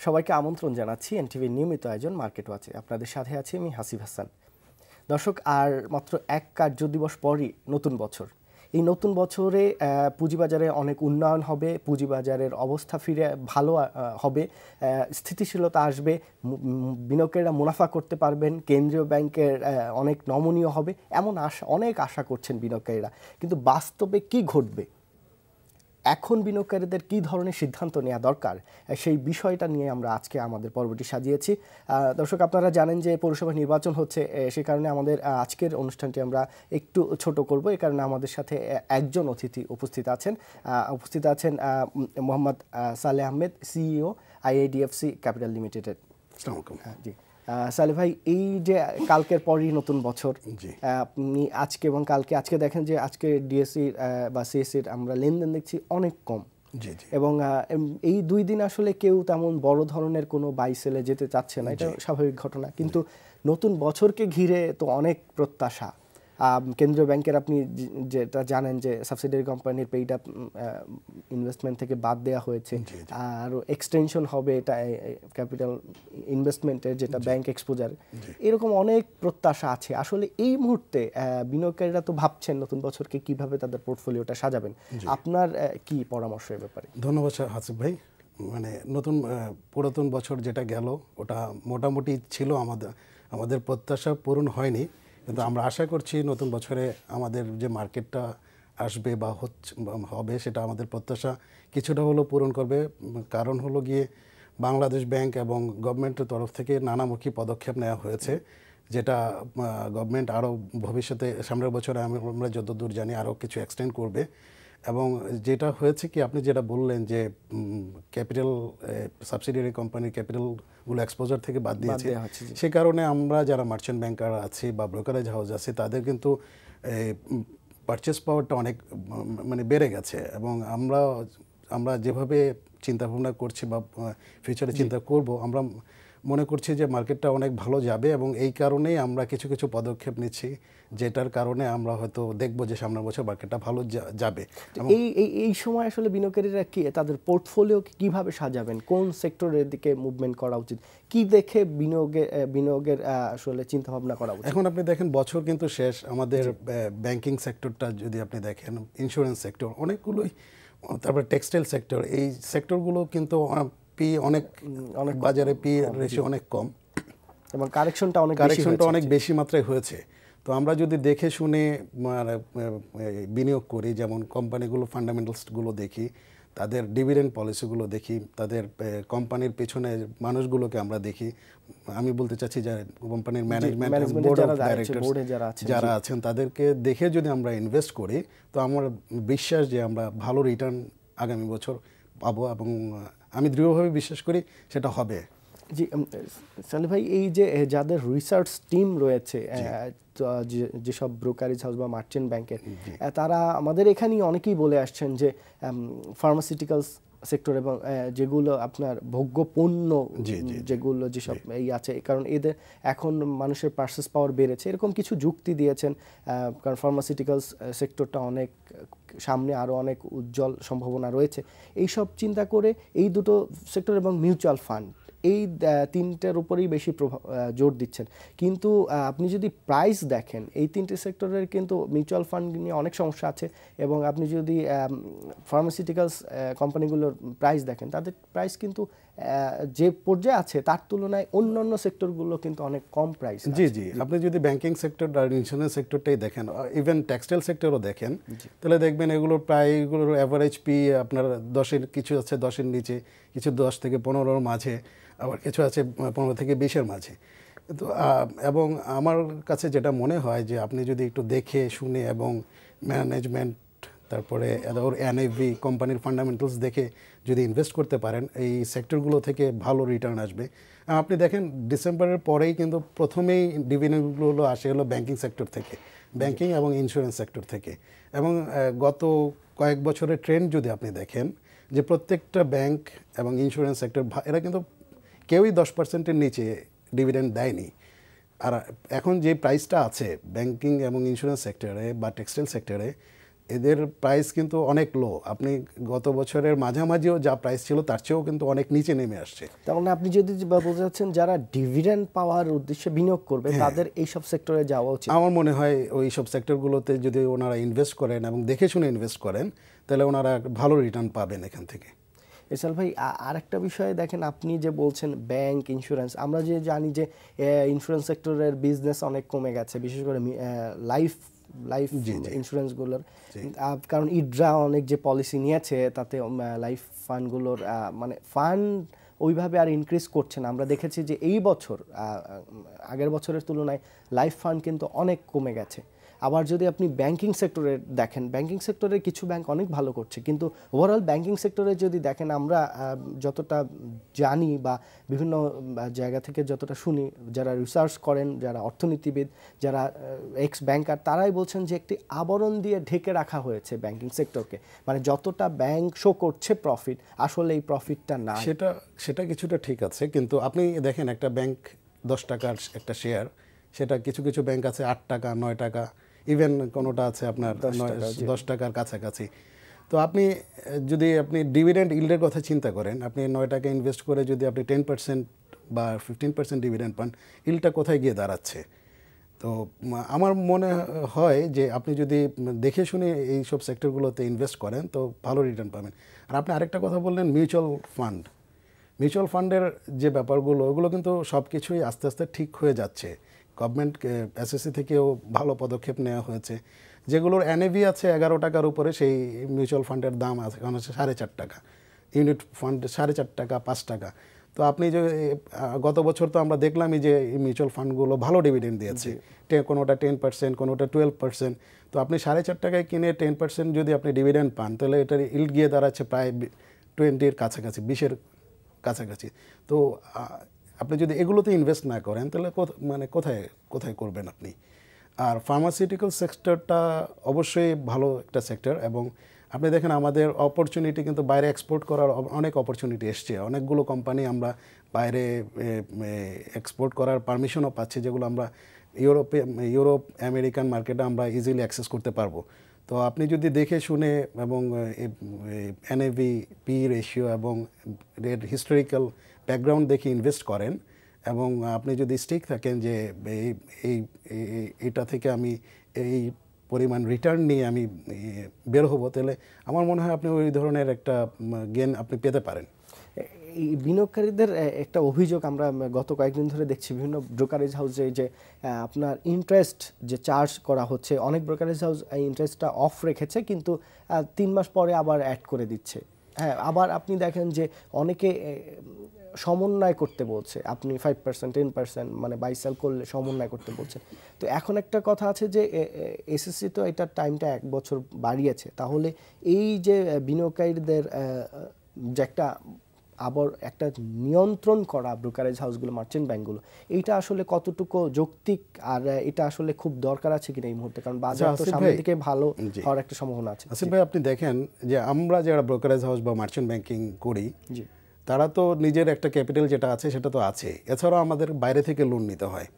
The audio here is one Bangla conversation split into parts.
সবাইকে আমন্ত্রণ জানাচ্ছি এনটিভির নিয়মিত আয়োজন মার্কেট ওয়াচে। আপনাদের সাথে আছি আমি হাসিব হাসান। দর্শক, আর মাত্র এক কার্য দিবস পরই নতুন বছর। এই নতুন বছরে পুঁজিবাজারে অনেক উন্নয়ন হবে, পুঁজিবাজারের অবস্থা ফিরে ভালো হবে, স্থিতিশীলতা আসবে, বিনিয়োগকারীরা মুনাফা করতে পারবেন, কেন্দ্রীয় ব্যাংকের অনেক নমনীয় হবে, এমন অনেক আশা করছেন বিনিয়োগকারীরা। কিন্তু বাস্তবে কি ঘটবে, এখন বিনিয়োগকারীদের কী ধরনের সিদ্ধান্ত নেওয়া দরকার, সেই বিষয়টা নিয়ে আমরা আজকে আমাদের পর্বটি সাজিয়েছি। দর্শক, আপনারা জানেন যে পৌরসভা নির্বাচন হচ্ছে, সে কারণে আমাদের আজকের অনুষ্ঠানটি আমরা একটু ছোট করব। এই কারণে আমাদের সাথে একজন অতিথি উপস্থিত আছেন Mohammad Saleh Ahmed, CEO IIDFC capital লিমিটেডের। আসসালামু আলাইকুম। জি সালে ভাই, এই যে কালকের পরই নতুন বছর, আপনি আজকে এবং আজকে দেখেন যে আজকে ডিএসসি বা সিএসসির আমরা লেনদেন দেখছি অনেক কম, এবং এই দুই দিন আসলে কেউ তেমন বড় ধরনের কোনো বাই সেলে যেতে চাচ্ছে না, এটা স্বাভাবিক ঘটনা। কিন্তু নতুন বছরকে ঘিরে তো অনেক প্রত্যাশা। কেন্দ্রীয় ব্যাংকের আপনি যেটা জানেন যে সাবসিডিয়ারি কোম্পানির পেইড আপ ইনভেস্টমেন্ট থেকে বাদ দেওয়া হয়েছে, আর এক্সটেনশন হবে এটা ক্যাপিটাল ইনভেস্টমেন্টের, যেটা ব্যাংক এক্সপোজার, এরকম অনেক প্রত্যাশা আছে। আসলে এই মুহূর্তে বিনিয়োগকারীরা তো ভাবছেন নতুন বছরকে কিভাবে তাদের পোর্টফোলিওটা সাজাবেন। আপনার কি পরামর্শ এ ব্যাপারে? ধন্যবাদ হাসিব ভাই। মানে পুরাতন বছর যেটা গেল ওটা মোটামুটি ছিল, আমাদের প্রত্যাশা পূরণ হয়নি, কিন্তু আমরা আশা করছি নতুন বছরে আমাদের যে মার্কেটটা আসবে বা হবে সেটা আমাদের প্রত্যাশা কিছুটা হলেও পূরণ করবে। কারণ হলো গিয়ে বাংলাদেশ ব্যাংক এবং গভর্নমেন্টের তরফ থেকে নানামুখী পদক্ষেপ নেওয়া হয়েছে, যেটা গভর্নমেন্ট আরও ভবিষ্যতে সামনের বছরে আমরা যতদূর জানি আরও কিছু এক্সটেন্ড করবে। এবং যেটা হয়েছে কি, আপনি যেটা বললেন যে ক্যাপিটাল সাবসিডিয়ারি কোম্পানির ক্যাপিটালগুলো এক্সপোজার থেকে বাদ দিয়েছে, সে কারণে আমরা যারা মার্চেন্ট ব্যাংকার আছি বা ব্রোকারেজ হাউস আছে তাদের কিন্তু পারচেস পাওয়ারটা অনেক বেড়ে গেছে। এবং আমরা যেভাবে চিন্তাভাবনা করছি বা ফিউচারে চিন্তা করব, আমরা মনে করছি যে মার্কেটটা অনেক ভালো যাবে, এবং এই কারণেই আমরা কিছু কিছু পদক্ষেপ নিচ্ছি, যেটার কারণে আমরা হয়তো দেখবো যে সামনের বছর মার্কেটটা ভালো যাবে। এই সময় আসলে বিনিয়োগকারীরা কি তাদের পোর্টফোলিও কিভাবে সাজাবেন, কোন সেক্টরের দিকে মুভমেন্ট করা উচিত, কি দেখে বিনিয়োগের আসলে চিন্তা ভাবনা করা উচিত? এখন আপনি দেখেন বছর কিন্তু শেষ, আমাদের ব্যাংকিং সেক্টরটা যদি আপনি দেখেন, ইন্স্যুরেন্স সেক্টর অনেকগুলোই, তারপরে টেক্সটাইল সেক্টর, এই সেক্টরগুলো কিন্তু অনেক বাজারে পি রেশিও অনেক কম, এবং কারেকশনটা অনেক বেশি মাত্রায় হয়েছে। তো আমরা যদি দেখে শুনে বিনিয়োগ করি, যেমন কোম্পানিগুলো ফান্ডামেন্টালসগুলো দেখি, তাদের ডিভিডেন্ড পলিসিগুলো দেখি, তাদের কোম্পানির পেছনে মানুষগুলোকে আমরা দেখি, আমি বলতে চাচ্ছি যে কোম্পানির ম্যানেজমেন্ট বোর্ড অফ ডাইরেক্টরস যারা আছেন তাদেরকে দেখে যদি আমরা ইনভেস্ট করি, তো আমার বিশ্বাস যে আমরা ভালো রিটার্ন আগামী বছর পাবো, এবং আমি দৃঢ়ভাবে বিশ্বাস করি সেটা হবে। জি সালে ভাই, এই যে যাদের রিসার্চ টিম রয়েছে যেসব ব্রোকারেজ হাউস বা মার্চেন্ট ব্যাংকের, তারা আমাদের এখানেই অনেকেই বলে আসছেন যে ফার্মাসিউটিক্যালস সেক্টর এবং যেগুলো আপনার ভোগ্য পণ্য, যেগুলো যেসব এই আছে, কারণ এদের এখন মানুষের পারচেস পাওয়ার বেড়েছে, এরকম কিছু যুক্তি দিয়েছেন। কারণ ফার্মাসিউটিক্যালস সেক্টরটা অনেক সামনে আরও অনেক উজ্জ্বল সম্ভাবনা রয়েছে। এইসব চিন্তা করে এই দুটো সেক্টর এবং মিউচুয়াল ফান্ড, এই তিনটার উপরেই বেশি জোর দিচ্ছেন। কিন্তু আপনি যদি প্রাইস দেখেন, এই তিনটে সেক্টরের কিন্তু মিউচুয়াল ফান্ড নিয়ে অনেক সমস্যা আছে, এবং আপনি যদি ফার্মাসিউটিক্যালস কোম্পানিগুলোর প্রাইস দেখেন, তাদের প্রাইস কিন্তু যে পর্যায়ে আছে তার তুলনায় অন্যান্য সেক্টরগুলো কিন্তু অনেক কম প্রাইস। জি, আপনি যদি ব্যাংকিং সেক্টর আর ইন্স্যুরেন্স সেক্টরটাই দেখেন, ইভেন টেক্সটাইল সেক্টরও দেখেন, তাহলে দেখবেন এগুলোর এগুলোর অ্যাভারেজ পি আপনার 10-এর কিছু আছে, 10-এর নিচে, কিছু 10 থেকে 15-এর মাঝে, আবার কিছু আছে 15 থেকে 20-এর মাঝে। তো এবং আমার কাছে যেটা মনে হয় যে আপনি যদি একটু দেখে শুনে এবং ম্যানেজমেন্ট, তারপরে ওর এনএভি, কোম্পানির ফান্ডামেন্টালস দেখে যদি ইনভেস্ট করতে পারেন, এই সেক্টরগুলো থেকে ভালো রিটার্ন আসবে। আপনি দেখেন ডিসেম্বরের পরেই কিন্তু প্রথমেই ডিভিডেন্ডগুলো আসে হলো ব্যাংকিং সেক্টর থেকে, ব্যাংকিং এবং ইন্স্যুরেন্স সেক্টর থেকে। এবং গত কয়েক বছরের ট্রেন্ড যদি আপনি দেখেন, যে প্রত্যেকটা ব্যাংক এবং ইন্স্যুরেন্স সেক্টর এরা কিন্তু কেউই 10%-এর নিচে ডিভিডেন্ড দেয়নি। আর এখন যে প্রাইসটা আছে ব্যাংকিং এবং ইন্স্যুরেন্স সেক্টরে বা টেক্সটাইল সেক্টরে, এদের প্রাইস কিন্তু অনেক লো। আপনি গত বছরের মাঝামাঝিও যা প্রাইস ছিল তার চেয়েও কিন্তু অনেক নিচে নেমে আসছে। তার মানে আপনি যদি বলতে চাচ্ছেন যারা ডিভিডেন্ড পাওয়ার উদ্দেশ্যে বিনিয়োগ করবে তাদের এইসব সেক্টরে যাওয়া উচিত। আমার মনে হয় ওই সব সেক্টরগুলোতে যদি ওনারা ইনভেস্ট করেন এবং দেখে শুনে ইনভেস্ট করেন তাহলে ওনারা ভালো রিটার্ন পাবেন এখান থেকে। এছাড়া ভাই আরেকটা বিষয়ে দেখেন, আপনি যে বলছেন ব্যাংক, ইন্স্যুরেন্স, আমরা যে জানি যে ইন্স্যুরেন্স সেক্টরের বিজনেস অনেক কমে গেছে, বিশেষ করে লাইফ ইন্স্যুরেন্সগুলোর, কারণ ইডরা অনেক যে পলিসি নিয়েছে তাতে লাইফ ফান্ডগুলোর মানে ফান্ড ওইভাবে আর ইনক্রিজ করছে না। আমরা দেখেছি যে এই বছর আগের বছরের তুলনায় লাইফ ফান্ড কিন্তু অনেক কমে গেছে। আবার যদি আপনি ব্যাংকিং সেক্টরে দেখেন, ব্যাংকিং সেক্টরে কিছু ব্যাংক অনেক ভালো করছে, কিন্তু ওভারঅল ব্যাংকিং সেক্টরে যদি দেখেন, আমরা যতটা জানি বা বিভিন্ন জায়গা থেকে যতটা শুনি, যারা রিসার্চ করেন, যারা অর্থনীতিবিদ, যারা এক্স ব্যাংকার, তারাই বলছেন যে একটি আবরণ দিয়ে ঢেকে রাখা হয়েছে ব্যাংকিং সেক্টরকে। মানে যতটা ব্যাংক শো করছে প্রফিট, আসলে এই প্রফিটটা না। সেটা কিছুটা ঠিক আছে, কিন্তু আপনি দেখেন একটা ব্যাংক 10 টাকার একটা শেয়ার, সেটা কিছু কিছু ব্যাংক আছে 8 টাকা, 9 টাকা, ইভেন কোনোটা আছে আপনার 10 টাকার কাছাকাছি। তো আপনি যদি ডিভিডেন্ড ইল্ডের কথা চিন্তা করেন, আপনি 9 টাকা ইনভেস্ট করে যদি আপনি 10% বা 15% ডিভিডেন্ড পান, ইল্ডটা কোথায় গিয়ে দাঁড়াচ্ছে? তো আমার মনে হয় যে আপনি যদি দেখে শুনে এই সব সেক্টরগুলোতে ইনভেস্ট করেন তো ভালো রিটার্ন পাবেন। আর আপনি আরেকটা কথা বললেন মিউচুয়াল ফান্ডের যে ব্যাপারগুলো, ওগুলো কিন্তু সব কিছুই আস্তে আস্তে ঠিক হয়ে যাচ্ছে। গভর্নমেন্ট এসএসসি থেকেও ভালো পদক্ষেপ নেওয়া হয়েছে। যেগুলোর এনএভি আছে 11 টাকার উপরে, সেই মিউচুয়াল ফান্ডের দাম আছে এখন হচ্ছে 4.5 টাকা, ইউনিট ফান্ড 4.5 টাকা, 5 টাকা। তো আপনি যে গত বছর তো আমরা দেখলামই যে মিউচুয়াল ফান্ডগুলো ভালো ডিভিডেন্ড দিয়েছে, কোনোটা 10%, কোনোটা 12%। তো আপনি 4.5 টাকায় কিনে 10% যদি আপনি ডিভিডেন্ড পান, তাহলে এটার ইল্ড গিয়ে দাঁড়াচ্ছে প্রায় 20-এর কাছাকাছি, 20-এর কাছাকাছি। তো আপনি যদি এগুলোতে ইনভেস্ট না করেন তাহলে কোথায় করবেন আপনি? আর ফার্মাসিউটিক্যাল সেক্টরটা অবশ্যই ভালো একটা সেক্টর, এবং আপনি দেখেন আমাদের অপরচুনিটি কিন্তু বাইরে এক্সপোর্ট করার অনেক অপরচুনিটি এসছে। অনেকগুলো কোম্পানি আমরা বাইরে এক্সপোর্ট করার পারমিশনও পাচ্ছি, যেগুলো আমরা ইউরোপ আমেরিকান মার্কেটে আমরা ইজিলি অ্যাক্সেস করতে পারবো। তো আপনি যদি দেখে শুনে এবং এনএভি, পি রেশিও এবং হিস্টোরিক্যাল ব্যাকগ্রাউন্ড দেখে ইনভেস্ট করেন, এবং আপনি যদি স্টিক থাকেন যে এটা থেকে আমি এই পরিমাণ রিটার্ন নিয়ে আমি বের হবো, তাহলে আমার মনে হয় আপনি ওই ধরনের একটা গেইন আপনি পেতে পারেন। এই বিনিয়োগকারীদের একটা অভিযোগ আমরা গত কয়েকদিন ধরে দেখছি বিভিন্ন ব্রোকারেজ হাউসে, যে আপনার ইন্টারেস্ট যে চার্জ করা হচ্ছে, অনেক ব্রোকারেজ হাউস এই ইন্টারেস্টটা অফ রেখেছে, কিন্তু 3 মাস পরে আবার অ্যাড করে দিচ্ছে। হ্যাঁ, আবার আপনি দেখেন যে অনেকে সমন্বয় করতে বলছে, আপনি 5%, 10% মানে বাই সেল করলে সমন্বয় করতে বলছে। তো এখন একটা কথা আছে যে এসএসসি তো এটার টাইমটা 1 বছর বাড়িয়েছে, তাহলে এই যে বিনিয়োগকারীদের যে একটা নিয়ন্ত্রণ করা ব্রোকারেজ হাউসগুলো, মার্চেন্ট ব্যাংকগুলো, এইটা আসলে কতটুকু যৌক্তিক, আর এটা আসলে খুব দরকার আছে কিনা এই মুহূর্তে, কারণ বাজার তো সামনের দিকে ভালো হওয়ার একটা সম্ভাবনা আছে। আসিফ ভাই, আপনি দেখেন যে আমরা যারা ব্রোকারেজ হাউস বা মার্চেন্ট ব্যাংকিং করি, তারা তো নিজের একটা ক্যাপিটাল যেটা আছে সেটা তো আছে, এছাড়াও আমাদের বাইরে থেকে লোন নিতে হয়।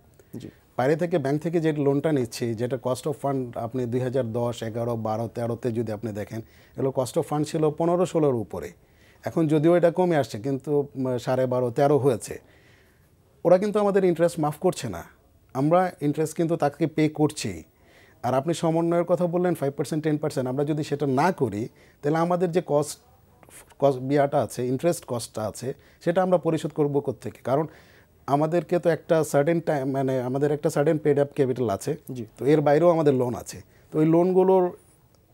বাইরে থেকে ব্যাংক থেকে যে লোনটা নিচ্ছি, যেটা কস্ট অফ ফান্ড আপনি 2010, 11, 12, 13-তে যদি আপনি দেখেন, এগুলো কস্ট অফ ফান্ড ছিল 15-16-এর উপরে। এখন যদিও এটা কমে আসছে, কিন্তু 12.5, 13 হয়েছে। ওরা কিন্তু আমাদের ইন্টারেস্ট মাফ করছে না, আমরা ইন্টারেস্ট কিন্তু তাকে পে করছি। আর আপনি সমন্বয়ের কথা বললেন 5%, 10%, আমরা যদি সেটা না করি তাহলে আমাদের যে কস্ট বিয়াটা আছে, ইন্টারেস্ট কস্টটা আছে, সেটা আমরা পরিশোধ করবো কোত্থেকে? কারণ আমাদেরকে তো একটা সার্টেন টাইম, মানে আমাদের একটা সার্টেন পেড আপ ক্যাপিটাল আছে, তো এর বাইরেও আমাদের লোন আছে। তো ওই লোনগুলোর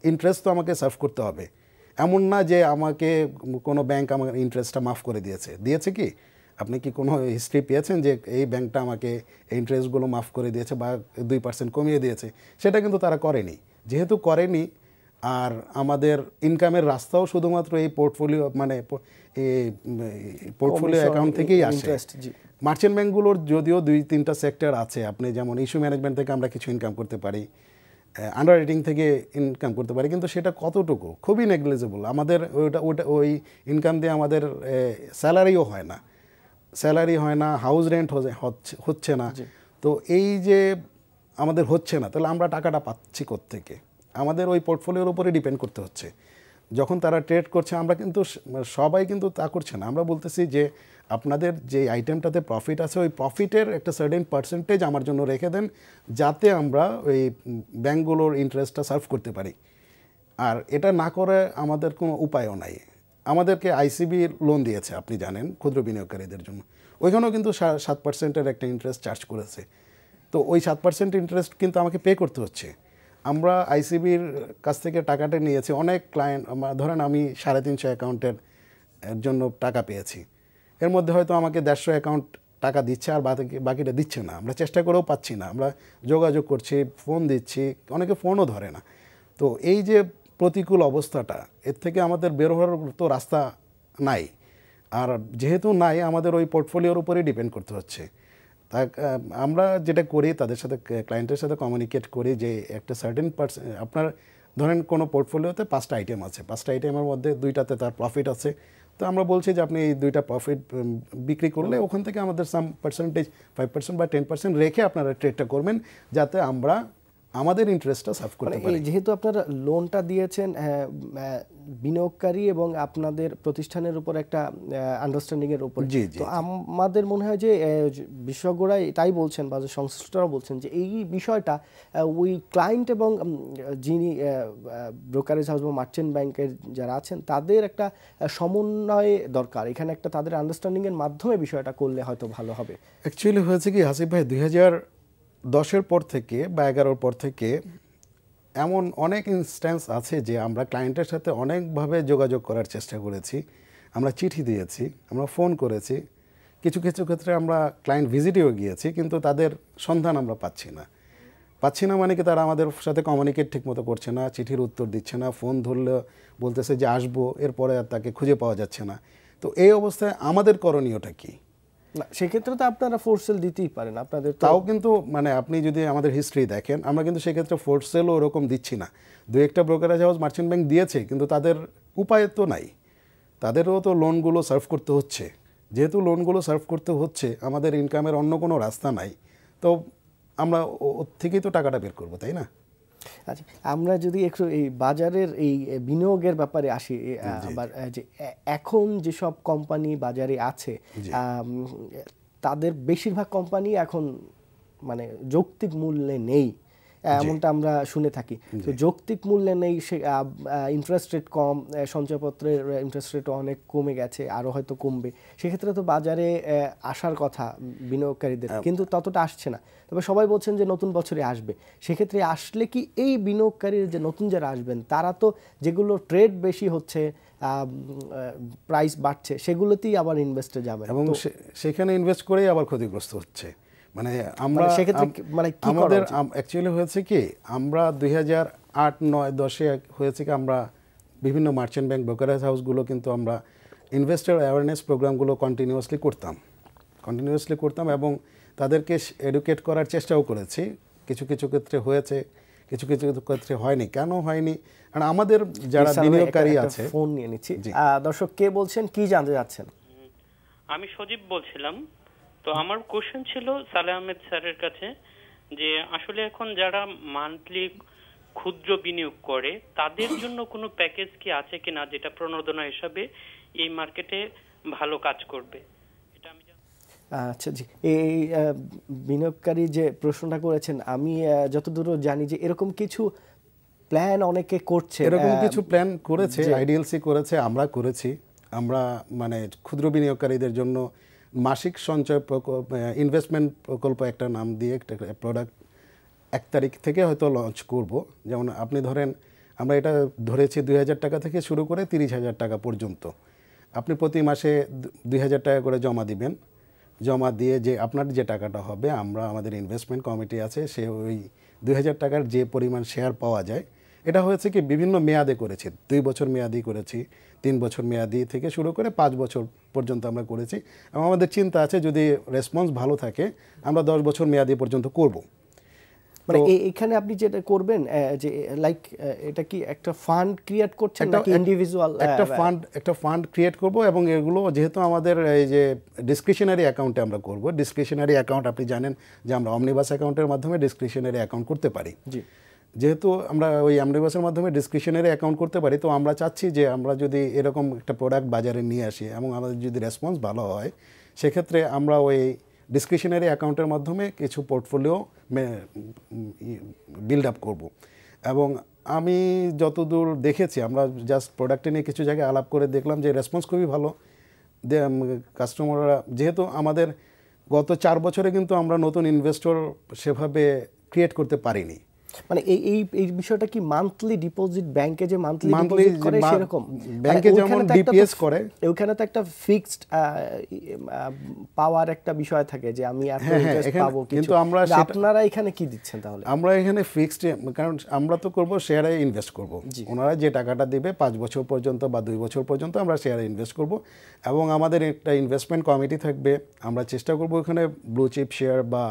ইন্টারেস্ট তো আমাকে সার্ভ করতে হবে। এমন না যে আমাকে কোনো ব্যাংক আমার ইন্টারেস্টটা মাফ করে দিয়েছে কি? আপনি কি কোনো হিস্ট্রি পেয়েছেন যে এই ব্যাংকটা আমাকে এই ইন্টারেস্টগুলো মাফ করে দিয়েছে বা 2% কমিয়ে দিয়েছে? সেটা কিন্তু তারা করেনি। যেহেতু করেনি, আর আমাদের ইনকামের রাস্তাও শুধুমাত্র এই পোর্টফোলিও, মানে পোর্টফোলিও অ্যাকাউন্ট থেকেই আসে। মার্চেন্ট ব্যাংকগুলোর যদিও 2-3টা সেক্টর আছে, আপনি যেমন ইস্যু ম্যানেজমেন্ট থেকে আমরা কিছু ইনকাম করতে পারি, আন্ডার রাইটিং থেকে ইনকাম করতে পারি, কিন্তু সেটা কতটুকু? খুবই নেগলিজেবল। আমাদের ওই ইনকাম দিয়ে আমাদের স্যালারিও হয় না, হাউস রেন্ট হচ্ছে না। তো এই যে আমাদের হচ্ছে না, তাহলে আমরা টাকাটা পাচ্ছি কোত্থেকে? আমাদের ওই পোর্টফোলিওর উপরে ডিপেন্ড করতে হচ্ছে। যখন তারা ট্রেড করছে আমরা কিন্তু সবাই কিন্তু তা করছে না, আমরা বলতেছি যে আপনাদের যে আইটেমটাতে প্রফিট আছে ওই প্রফিটের একটা সার্টেন পার্সেন্টেজ আমার জন্য রেখে দেন, যাতে আমরা ওই ব্যাঙ্কগুলোর ইন্টারেস্টটা সার্ভ করতে পারি। আর এটা না করে আমাদের কোনো উপায়ও নাই। আমাদেরকে আইসিবি লোন দিয়েছে আপনি জানেন ক্ষুদ্র বিনিয়োগকারীদের জন্য, ওইখানেও কিন্তু 7% একটা ইন্টারেস্ট চার্জ করেছে। তো ওই 7% ইন্টারেস্ট কিন্তু আমাকে পে করতে হচ্ছে। আমরা আইসিবির কাছ থেকে টাকাটা নিয়েছি, অনেক ক্লায়েন্ট ধরেন আমি 350 অ্যাকাউন্টের জন্য টাকা পেয়েছি, এর মধ্যে হয়তো আমাকে 150 অ্যাকাউন্ট টাকা দিচ্ছে আর বাকিটা দিচ্ছে না। আমরা চেষ্টা করেও পাচ্ছি না, আমরা যোগাযোগ করছি, ফোন দিচ্ছি, অনেকে ফোনও ধরে না। তো এই যে প্রতিকূল অবস্থাটা, এর থেকে আমাদের বের হওয়ার তো রাস্তা নাই। আর যেহেতু নাই, আমাদের ওই পোর্টফোলিওর উপরেই ডিপেন্ড করতে হচ্ছে। তা আমরা যেটা করি তাদের সাথে ক্লায়েন্টের সাথে কমিউনিকেট করি যে একটা সার্টেন আপনার ধরেন কোনো পোর্টফোলিওতে 5টা আইটেম আছে, 5টা আইটেমের মধ্যে 2টাতে তার প্রফিট আছে। তো আমরা বলছি যে আপনি এই 2টা প্রফিট বিক্রি করলে ওখান থেকে আমাদের সাম পার্সেন্টেজ 5% বা 10% রেখে আপনারা ট্রেডটা করবেন, যাতে আমরা আমাদের ইন্টারেস্টটা সার্ভ করতে পারি। যেহেতু আপনারা লোনটা দিয়েছেন বিনিয়োগকারী এবং আপনাদের প্রতিষ্ঠানের উপর একটা আন্ডারস্ট্যান্ডিং এর উপর, তো আমাদের মনে হয় যে বিশেষজ্ঞরাই তাই বলছেন বা সংশ্লিষ্টরা বলছেন যে এই বিষয়টা ওই ক্লায়েন্ট এবং যিনি ব্রোকারেজ হাউস বা মার্চেন্ট ব্যাংকের যারা আছেন তাদের একটা সমন্বয় দরকার। এখানে একটা তাদের আন্ডারস্ট্যান্ডিং এর মাধ্যমে বিষয়টা করলে হয়তো ভালো হবে। অ্যাকচুয়ালি হয়েছে কি হাসিফ ভাই, 2010-এর পর থেকে বা 11-র পর থেকে এমন অনেক ইনস্ট্যান্স আছে যে আমরা ক্লায়েন্টের সাথে অনেকভাবে যোগাযোগ করার চেষ্টা করেছি, আমরা চিঠি দিয়েছি, আমরা ফোন করেছি, কিছু কিছু ক্ষেত্রে আমরা ক্লায়েন্ট ভিজিটেও গিয়েছি, কিন্তু তাদের সন্ধান আমরা পাচ্ছি না মানে কি তারা আমাদের সাথে কমিউনিকেট ঠিকমতো করছে না, চিঠির উত্তর দিচ্ছে না, ফোন ধরলে বলতেছে যে আসবো, এরপরে আর তাকে খুঁজে পাওয়া যাচ্ছে না। তো এই অবস্থায় আমাদের করণীয়টা কি? না, সেক্ষেত্রে তো আপনারা ফোর্স সেল দিতেই পারেন আপনাদের। তাও কিন্তু মানে আপনি যদি আমাদের হিস্ট্রি দেখেন, আমরা কিন্তু সেক্ষেত্রে ফোর্স সেলও ওরকম দিচ্ছি না। 2-1টা ব্রোকারেজ হাউস মার্চেন্ট ব্যাংক দিয়েছে, কিন্তু তাদের উপায় তো নাই, তাদেরও তো লোনগুলো সার্ভ করতে হচ্ছে। যেহেতু লোনগুলো সার্ভ করতে হচ্ছে, আমাদের ইনকামের অন্য কোনো রাস্তা নাই, তো আমরা ওর থেকেই তো টাকাটা বের করবো, তাই না? আচ্ছা, আমরা যদি একটু এই বাজারের এই বিনিয়োগের ব্যাপারে আসি, যে এখন যেসব কোম্পানি বাজারে আছে তাদের বেশিরভাগ কোম্পানি এখন মানে যৌক্তিক মূল্যে নেই, এমনটা আমরা শুনে থাকি। তো যৌক্তিক মূল্যে নেই, সে ইন্টারেস্ট রেট কম, সঞ্চয়পত্রের ইন্টারেস্ট রেট অনেক কমে গেছে, আরও হয়তো কমবে। সেক্ষেত্রে তো বাজারে আসার কথা বিনিয়োগকারীদের, কিন্তু ততটা আসছে না। তবে সবাই বলছেন যে নতুন বছরে আসবে। সেক্ষেত্রে আসলে কি এই বিনিয়োগকারীর যে নতুন যারা আসবেন তারা তো যেগুলো ট্রেড বেশি হচ্ছে, প্রাইস বাড়ছে, সেগুলোতেই আবার ইনভেস্টে যাবে এবং সেখানে ইনভেস্ট করেই আবার ক্ষতিগ্রস্ত হচ্ছে। মানে আমরা আমাদের অ্যাকচুয়ালি হয়েছে কি, আমরা 2008, 9, 10-এ হয়েছে কি, আমরা বিভিন্ন মার্চেন্ট ব্যাংক ব্রোকারেজ হাউসগুলো কিন্তু আমরা ইনভেস্টর অ্যাওয়ারনেস প্রোগ্রামগুলো কন্টিনিউয়াসলি করতাম এবং তাদেরকে এডুকেট করার চেষ্টাও করেছি। কিছু কিছু ক্ষেত্রে হয়েছে, কিছু কিছু ক্ষেত্রে হয়নি। কেন হয়নি? কারণ আমাদের যারা বিনিয়োগকারী আছে, ফোন নিয়ে নিচ্ছি। দর্শক কে বলছেন, কি জানতে যাচ্ছেন? আমি সজীব বলছিলাম। তো আমার কোশ্চেন ছিল সালেহ আহমেদ স্যারের কাছে যে আসলে এখন যারা মান্থলি ক্ষুদ্র বিনিয়োগ করে তাদের জন্য কোনো প্যাকেজ কি আছে কিনা, যেটা প্রণোদনা হিসাবে এই মার্কেটে ভালো কাজ করবে, এটা আমি আচ্ছা জি, এই বিনিয়োগকারী যে প্রশ্নটা করেছেন, আমি যতদূর জানি যে এরকম কিছু প্ল্যান অনেকে করছে, এরকম কিছু প্ল্যান করেছে, আইডিএলসি করেছে, আমরা করেছি। আমরা মানে ক্ষুদ্র বিনিয়োগকারীদের জন্য মাসিক সঞ্চয় ইনভেস্টমেন্ট প্রকল্প একটা নাম দিয়ে একটা প্রোডাক্ট 1 তারিখ থেকে হয়তো লঞ্চ করব। যেমন আপনি ধরেন, আমরা এটা ধরেছি 2000 টাকা থেকে শুরু করে 30,000 টাকা পর্যন্ত। আপনি প্রতি মাসে 2000 টাকা করে জমা দিবেন, জমা দিয়ে যে আপনার যে টাকাটা হবে, আমরা আমাদের ইনভেস্টমেন্ট কমিটি আছে, সে ওই 2000 টাকার যে পরিমাণ শেয়ার পাওয়া যায়, এটা হয়েছে কি বিভিন্ন মেয়াদে করেছি, 2 বছর মেয়াদি করেছি, 3 বছর মেয়াদি থেকে শুরু করে 5 বছর পর্যন্ত আমরা করেছি। এবং আমাদের চিন্তা আছে যদি রেসপন্স ভালো থাকে আমরা 10 বছর মেয়াদি পর্যন্ত করব। মানে এখানে আপনি যেটা করবেন যে লাইক এটা কি একটা ফান্ড ক্রিয়েট করছেন নাকি ইন্ডিভিজুয়াল? একটা ফান্ড ক্রিয়েট করব এবং এগুলো যেহেতু আমাদের এই যে ডিসক্রিশনারি অ্যাকাউন্টে আমরা করব। ডিসক্রিশনারি অ্যাকাউন্ট আপনি জানেন যে আমরা অমনিবাস অ্যাকাউন্টের মাধ্যমে ডিসক্রিশনারি অ্যাকাউন্ট করতে পারি। জি। যেহেতু আমরা ওই অমনিবাসের মাধ্যমে ডিসক্রিশনারি অ্যাকাউন্ট করতে পারি, তো আমরা চাচ্ছি যে আমরা যদি এরকম একটা প্রোডাক্ট বাজারে নিয়ে আসি এবং আমাদের যদি রেসপন্স ভালো হয়, সেক্ষেত্রে আমরা ওই ডিসক্রিশনারি অ্যাকাউন্টের মাধ্যমে কিছু পোর্টফোলিও বিল্ড আপ করব। এবং আমি যতদূর দেখেছি, আমরা জাস্ট প্রোডাক্টে নিয়ে কিছু জায়গায় আলাপ করে দেখলাম যে রেসপন্স খুবই ভালো। কাস্টমাররা, যেহেতু আমাদের গত 4 বছরে কিন্তু আমরা নতুন ইনভেস্টর সেভাবে ক্রিয়েট করতে পারিনি। মানে এই এই এই বিষয়টা কি মান্থলি ডিপোজিট, ব্যাংকে যে মান্থলি ডিপোজিট করে সেরকম ব্যাংকে যেমন ডিপিএস করে, ওখানে তো একটা ফিক্সড পাওয়ার একটা বিষয় থাকে যে আমি এত ইন্টারেস্ট পাবো, কিন্তু আমরা আপনারা এখানে কি দিচ্ছেন তাহলে? আমরা এখানে ফিক্সড, কারণ আমরা তো করব শেয়ারে ইনভেস্ট করব। ওনারা যে টাকাটা দেবে 5 বছর পর্যন্ত বা 2 বছর পর্যন্ত আমরা শেয়ারে ইনভেস্ট করব, এবং আমাদের একটা ইনভেস্টমেন্ট কমিটি থাকবে। আমরা চেষ্টা করব এখানে ব্লু চিপ শেয়ার বা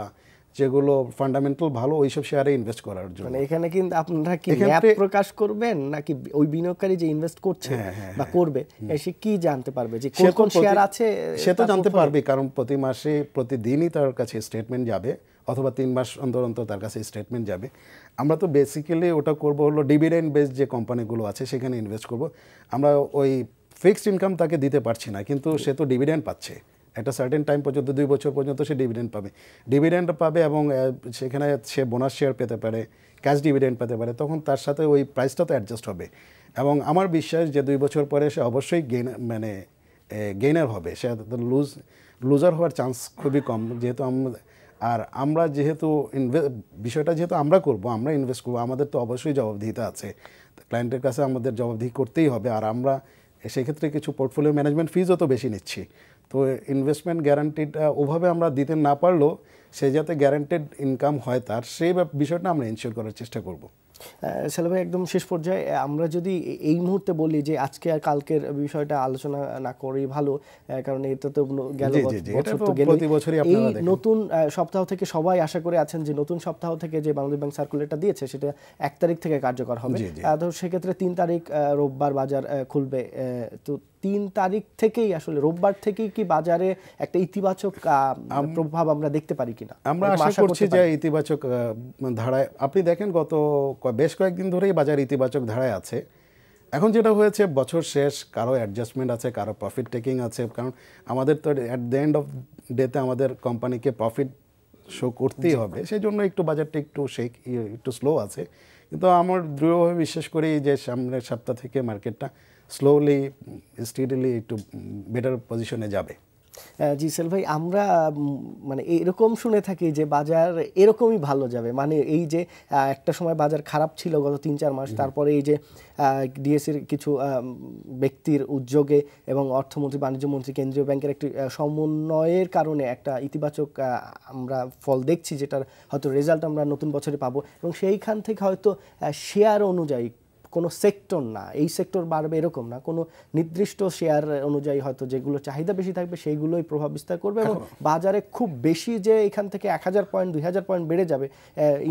যেগুলো ফান্ডামেন্টাল ভালো ওইসব শেয়ারে ইনভেস্ট করার জন্য। মানে এখানে কিন্তু আপনারা কি ম্যাপ প্রকাশ করবেন নাকি ওই বিনিয়োগকারী যে ইনভেস্ট করছে বা করবে সে কি জানতে পারবে যে কোন কোন শেয়ার আছে? সে তো জানতে পারবে, কারণ প্রতি মাসে প্রতিদিনই তার কাছে স্টেটমেন্ট যাবে, অথবা 3 মাস অন্তর অন্তর তার কাছে স্টেটমেন্ট যাবে। আমরা তো বেসিক্যালি ওটা করব হলো ডিভিডেন্ড বেস যে কোম্পানিগুলো আছে সেখানে ইনভেস্ট করব। আমরা ওই ফিক্সড ইনকাম তাকে দিতে পারছি না, কিন্তু সে তো ডিভিডেন্ড পাচ্ছে একটা সার্টেন টাইম পর্যন্ত, 2 বছর পর্যন্ত সে ডিভিডেন্ড পাবে এবং সেখানে সে বোনাস শেয়ার পেতে পারে, ক্যাশ ডিভিডেন্ড পেতে পারে। তখন তার সাথে ওই প্রাইসটা তো অ্যাডজাস্ট হবে। এবং আমার বিশ্বাস যে 2 বছর পরে সে অবশ্যই গেইনার হবে, সে লুজার হওয়ার চান্স খুবই কম। যেহেতু আমরা যেহেতু বিষয়টা যেহেতু আমরা ইনভেস্ট করবো, আমাদের তো অবশ্যই জবাবদিহিতা আছে, ক্লায়েন্টের কাছে আমাদের জবাবদিহি করতেই হবে। আর আমরা সেক্ষেত্রে কিছু পোর্টফোলিও ম্যানেজমেন্ট ফিজও তো বেশি নিচ্ছি। তো ইনভেস্টমেন্ট গ্যারান্টিটা ওভাবে আমরা দিতে না পারলেও সে যাতে গ্যারান্টেড ইনকাম হয় তার, সেই বিষয়টা আমরা এনশিওর করার চেষ্টা করব। সালেহ ভাই, একদম শেষ পর্যায়ে আমরা যদি এই মুহূর্তে বলি যে আজকে আর কালকের বিষয়টা আলোচনা না করেই ভালো, কারণ এটা তো গেল বছর তো গেল। এই নতুন সপ্তাহ থেকে সবাই আশা করে আছেন যে নতুন সপ্তাহ থেকে যে বাংলাদেশ ব্যাংক সার্কুলারটা দিয়েছে সেটা 1 তারিখ থেকে কার্যকর হবে। তো সেক্ষেত্রে 3 তারিখ রোববার বাজার খুলবে। তো 3 তারিখ থেকেই আসলে রোববার থেকেই কি বাজারে একটা ইতিবাচক প্রভাব আমরা দেখতে পারি কিনা? আমরা আশা করছি যে ইতিবাচক ধারায়, আপনি দেখেন গত বেশ কয়েকদিন ধরেই বাজার ইতিবাচক ধারায় আছে। এখন যেটা হয়েছে, বছর শেষ, কারো অ্যাডজাস্টমেন্ট আছে, কারো প্রফিট টেকিং আছে, কারণ আমাদের তো অ্যাট দ্য এন্ড অফ ডেতে আমাদের কোম্পানিকে প্রফিট শো করতেই হবে, সেই জন্য একটু বাজারটা একটু স্লো আছে। কিন্তু আমার দৃঢ়ভাবে বিশ্বাস করি যে সামনের সপ্তাহ থেকে মার্কেটটা স্লোলি স্টিডিলি একটু বেটার পজিশনে যাবে। জি সেল ভাই, আমরা মানে এরকম শুনে থাকি যে বাজার এরকমই ভালো যাবে, মানে এই যে একটা সময় বাজার খারাপ ছিল গত 3-4 মাস, তারপরে এই যে ডিএসসির কিছু ব্যক্তির উদ্যোগে এবং অর্থমন্ত্রী, বাণিজ্যমন্ত্রী, কেন্দ্রীয় ব্যাংকের একটি সমন্বয়ের কারণে একটা ইতিবাচক আমরা ফল দেখছি, যেটার হয়তো রেজাল্ট আমরা নতুন বছরে পাবো। এবং সেইখান থেকে হয়তো শেয়ার অনুযায়ী কোনো সেক্টর না, এই সেক্টর বাড়বে এরকম না, কোনো নির্দিষ্ট শেয়ার অনুযায়ী হয়তো যেগুলো চাহিদা বেশি থাকবে সেইগুলোই প্রভাব বিস্তার করবে। এবং বাজারে খুব বেশি যে এখান থেকে 1000 পয়েন্ট 2000 পয়েন্ট বেড়ে যাবে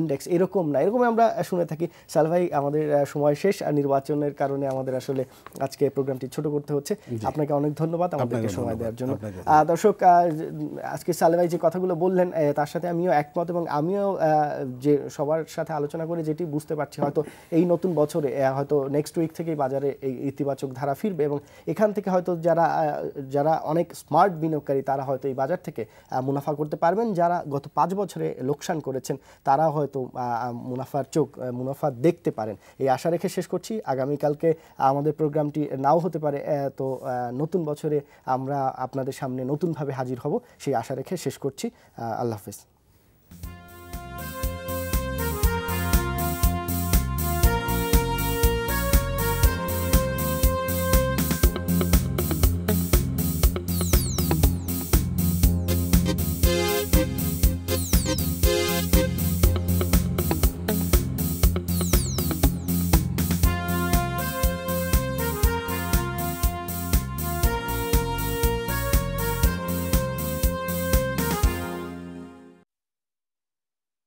ইন্ডেক্স, এরকম না, এরকমই আমরা শুনে থাকি। সাল ভাই, আমাদের সময় শেষ, আর নির্বাচনের কারণে আমাদের আসলে আজকে প্রোগ্রামটি ছোট করতে হচ্ছে। আপনাকে অনেক ধন্যবাদ আমাদেরকে সময় দেওয়ার জন্য। দর্শক, আজকে সাল ভাই যে কথাগুলো বললেন তার সাথে আমিও একমত, এবং আমিও যে সবার সাথে আলোচনা করে যেটি বুঝতে পারছি, হয়তো এই নতুন বছরে হয়তো নেক্সট উইক থেকেই বাজারে এই ইতিবাচক ধারা ফিরবে, এবং এখান থেকে হয়তো যারা অনেক স্মার্ট বিনিয়োগকারী তারা হয়তো এই বাজার থেকে মুনাফা করতে পারবেন। যারা গত 5 বছরে লোকসান করেছেন তারা হয়তো মুনাফা দেখতে পারেন, এই আশা রেখে শেষ করছি। আগামীকালকে আমাদের প্রোগ্রামটি নাও হতে পারে, তো নতুন বছরে আমরা আপনাদের সামনে নতুনভাবে হাজির হব সেই আশা রেখে শেষ করছি। আল্লাহ হাফেজ।